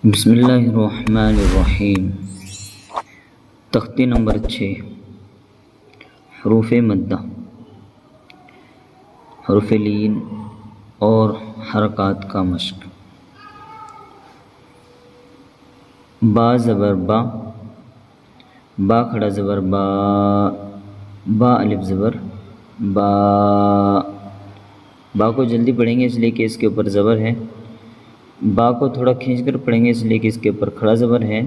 بسم اللہ الرحمن الرحیم۔ تختی نمبر 6، حروف مدہ، حروف لین اور حرکات کا مشق۔ با زبر با، با کھڑا زبر با، با الف زبر با۔ با کو جلدی پڑھیں گے اس لیے کہ اس کے اوپر زبر ہے، با کو تھوڑا کھینچ کر پڑھیں گے اس لیے کہ اس کے اوپر کھڑا زبر ہے،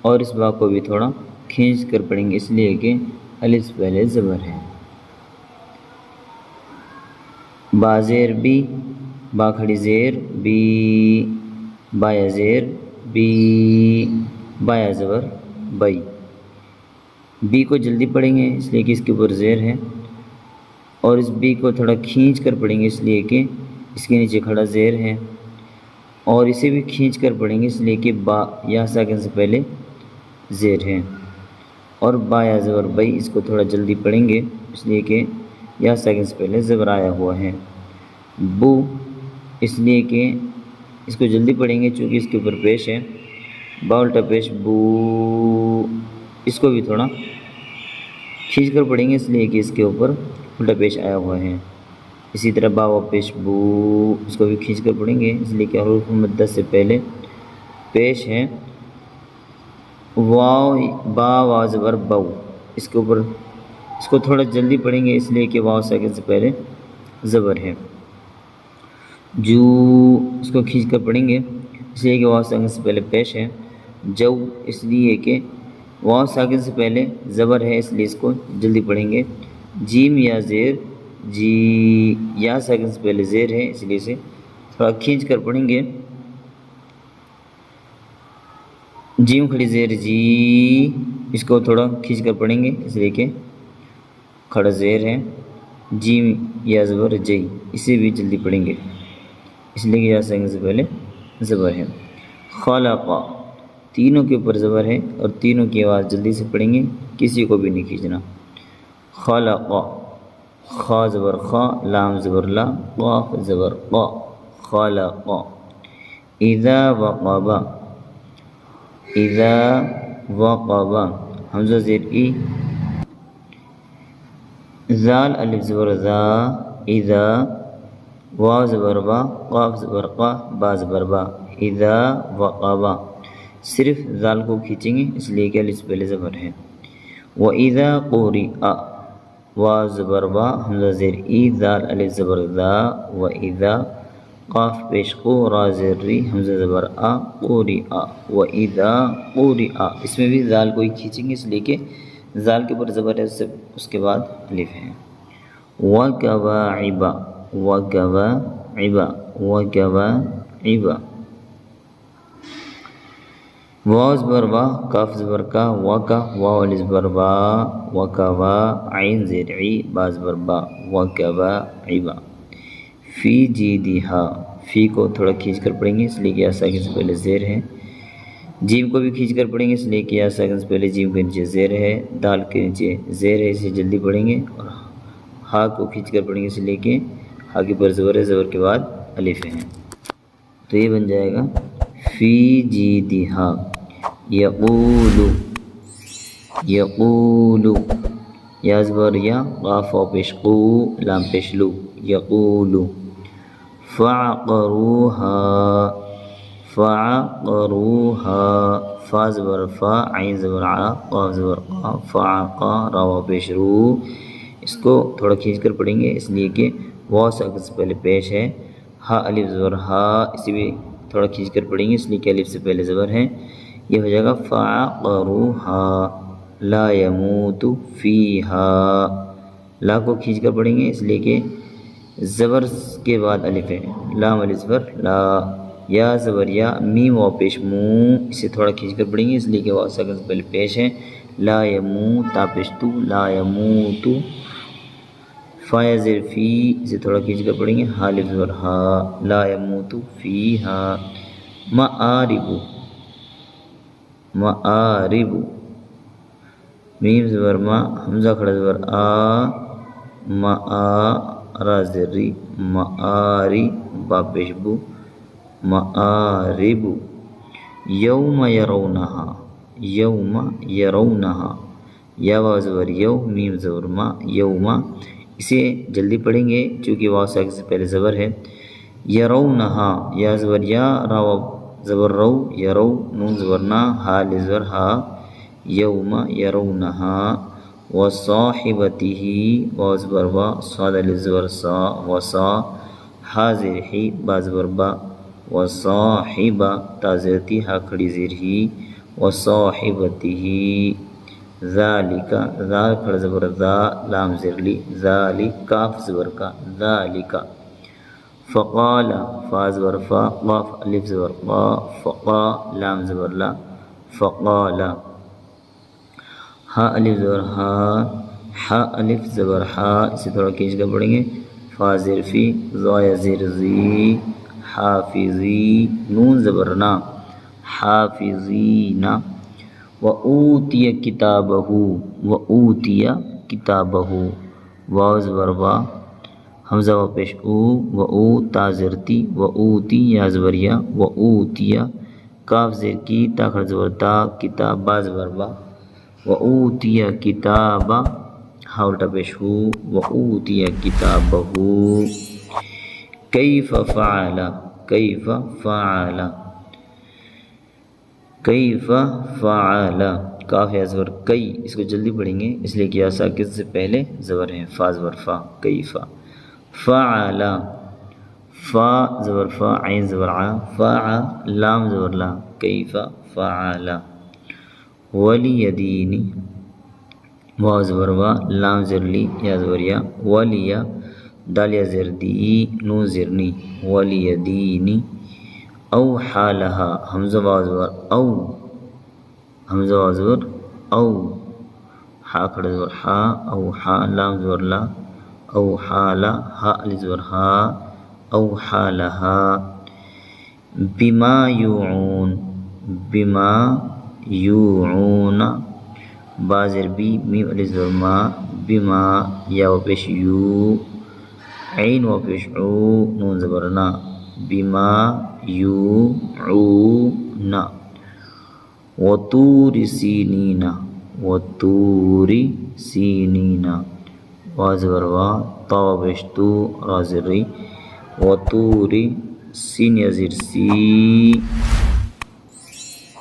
اور اس با کو بھی تھوڑا کھینچ کر پڑھیں گے اس لیے کہ الف سے پہلے زبر ہے۔ با زیر بی، با کھڑی زیر بی، بایا زیر بی، بایا زبر بئی۔ بی کو جلدی پڑھیں گے اس لیے کہ اس کے اوپر زیر ہے، اور اس بی کو تھوڑا کھینچ کر پڑھیں گے اس لیے کہ اس کے نیچے کھڑا زیر ہے، اور اسے بھی کھینچ کر پڑھیں گے اس لیے کہ با یا ساکن سے پہلے زیر ہے، اور با یا زبر بئی اس کو تھوڑا جلدی پڑھیں گے اس لیے کہ یا ساکن سے پہلے زبر آیا ہوا ہے۔ بو اس لیے کہ اس کو جلدی پڑھیں گے چونکہ اس کے اوپر پیش ہے، با الٹا پیش بو، اس کو بھی تھوڑا کھینچ کر پڑھیں گے اس لیے کہ اس کے اوپر الٹا پیش آیا ہوا ہے۔ اسی طرح با و پیش بو، اس کو بھی کھینچ کر پڑھیں گے اس لیے کہ حروف مدہ سے پہلے پیش ہے۔ واو با وا زبر بو، اس کے اوپر اس کو تھوڑا جلدی پڑھیں گے اس لیے کہ واو ساکن سے پہلے زبر ہے۔ جو اس کو کھینچ کر پڑھیں گے اس لیے کہ واو ساکن سے پہلے پیش ہے۔ جو اس لیے کہ واو ساکن سے پہلے زبر ہے اس لیے اس کو جلدی پڑھیں گے۔ جیم یا زیر جی، یا ساکن سے پہلے زیر ہے اس لیے اسے تھوڑا کھینچ کر پڑھیں گے۔ جیم کھڑی زیر جی، اس کو تھوڑا کھینچ کر پڑھیں گے اس لیے کہ کھڑا زیر ہے۔ جیم یا زبر جی، اسے بھی جلدی پڑھیں گے اس لیے کہ یا ساکن سے پہلے زبر ہے۔ خلق، تینوں کے اوپر زبر ہے اور تینوں کی آواز جلدی سے پڑھیں گے، کسی کو بھی نہیں کھینچنا۔ خلق، خا زبر خا، لام زبر لا، قاف زبر قا، خلق۔ اذا وقب، اذا وقب، حمزہ زیر ای، زال الف زبر ذا، اذا، واو زبر وا، قاف زبر قا، با زبر با، اذا وقب، صرف زال کو کھینچیں گے اس لیے کہ الف سے پہلے زبر ہے۔ وَإِذَا قُرِئَ، واو زبر وا، حمزہ زیر ای، زال الف زبر ذا، وَإِذَا، قاف پیش قو، را زیر ری، حمزہ زبر آ، قُرِئَ، وَإِذَا قُرِئَ، اس میں بھی زال کو ہی کھینچیں گے اس لیے کہ زال کے اوپر زبر ہے، اس کے بعد الف ہے۔ وَكَوَاعِبَ، وَكَوَاعِبَ، وَكَوَاعِبَ، واو زبر وا، کاف زبر کا، وکا، واو الف زبر وا، وکوا، عین زیر عی، با زبر با، وکواعب۔ فی جیدہا، فی کو تھوڑا کھینچ کر پڑھیں گے اس لیے کہ یا ساکن سے پہلے زیر ہے۔ جیم کو بھی کھینچ کر پڑھیں گے اس لیے کہ یا ساکن سے پہلے جیم کے نیچے زیر ہے، دال کے نیچے زیر ہے، اسے جلدی پڑھیں گے، اور ہا کو کھینچ کر پڑھیں گے اس لیے کہ ہا کے پر زبر ہے، زبر کے بعد الف ہے، تو یہ بن جائے گا فی جیدہا۔ یقول، یقول، یا زبر یا، قاف و پیش قو، لام پیش لو، یقول۔ فعقروہا، فعقروہا، فا زبر فا، عین زبر ع، قاف زبر قا، فعقا، را و پیش رو، اس کو تھوڑا کھینچ کر پڑھیں گے اس لیے کہ واو ساکن سے پہلے پیش ہے۔ ہا الف زبر ہا، اسے بھی تھوڑا کھینچ کر پڑھیں گے اس لیے کہ الف سے پہلے زبر ہے، یہ ہو جائے گا فعقروہا لا یموت فیہا۔ لا کو کھینچ کر پڑھیں گے اس لیے کہ زبر کے بعد الف ہے، لام الف زبر لا، یا زبر یا، میم و پیش مو، اسے تھوڑا کھینچ کر پڑھیں گے اس لیے کہ واو ساکن سے پہلے پیش ہے۔ لا یموت، تا پیش تو، لا یموت۔ فا یا زیر فی، اسے تھوڑا کھینچ کر پڑھیں گے، ہا الف زبر ہا، لا یموت فیہا۔ معارب، معارب، میم زبر ما، حمزہ کھڑا زبر آ، را زیر ری، معاری، با پیش بو، معارب۔ یوم یرونہا، یوم یرونہا، یا واو زبر یو، میم زبر ما، یوم، اسے جلدی پڑھیں گے چونکہ واو ساکن سے پہلے زبر ہے۔ یرونہا، یا زبر یا، را واو زبر رو، یرو، نون زبر نا، ہا زبر ہا، یوم یرونہا، وصاحبتہ، واو زبر وا، صاد الف زبر صا، وصا، ہا زیر ہی، با زبر با، وصاحبہ، تا زیر تی، ہا کھڑی زیر ہی، وصاحبتہ، ذالک، ذا کھڑا زبر ذا، لام زیر لی، ذالک، کاف زبر کا، ذالک، فقال، فا زبر فا، قاف الف زبر قا، فقا، لام زبر لا، فقال، ہا الف زبر ہا، ہا الف زبر ہا، اسے تھوڑا کھینچ کر پڑھیں گے، فا زیر فی، ضا زیر زی، حافظی، نون زبر نا، حافظین، وَأُوتِيَ كِتَابَهُ، وَأُوتِيَ كِتَابَهُ، واو زبر وا، حمزہ و پیش او، وَأُو، تا زیر تی، وَأُوتِی، یا زبر یا، وَأُوتِیَ، کاف زیر کی، تا کھڑا زبر تا، کتاب، با زبر با، وَأُوتِيَ كِتَابَ، ہا الٹا پیش ہو، وَأُوتِيَ كِتَابَهُ، کیف فعل، کیف فعل، کیف فعل، کاف یا زبر کئی، اس کو جلدی پڑھیں گے اس لیے کہ یا ساکن سے پہلے زبر ہے، فا زبر فا، کیف فعل، فا زبر فا، عین زبر ع، فع، لام زبر لا، کیف فعل، ولیدین، واو زبر وا، لام زر لی، یا زبر یا، ولیا، دال یا زر دی، نون زر نی، ولیدینی، او حالہا، حمزہ واو زبر او، حمزہ واو زبر او، ہا کھڑا زبر ہا، او ہا، لام زبر لا، او حالا، ہا الف زبر ہا، او حالہا، بما یوعون، بما یوعون، با زیر بی، میم الف زبر ما، بما، یا و پیش یو، عین و پیش عو، نون زبر نا، بما یوعون، وطور سینین، وطور سینین، وا زبر وا، تا و پیش تو، را زیر ری، وطور، سین یا زیر سی،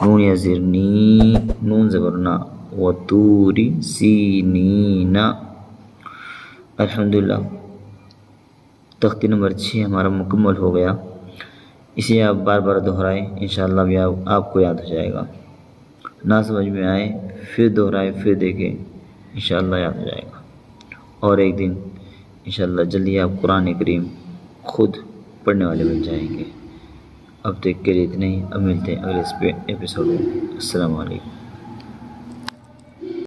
نون یا زیر نی، نون زبر نا، وطور سینین۔ الحمدللہ تختی نمبر 6 ہمارا مکمل ہو گیا، اسے آپ بار بار دہرائیں، انشاءاللہ بھی آپ کو یاد ہو جائے گا، نہ سمجھ میں آئے پھر دہرائیں، پھر دیکھیں، انشاءاللہ یاد ہو جائے گا، اور ایک دن انشاءاللہ جلدی آپ قرآن کریم خود پڑھنے والے بن جائیں گے۔ اب تک کے لیے اتنے ہی، اب ملتے ہیں اگلے ایپیسوڈ میں۔ السلام علیکم۔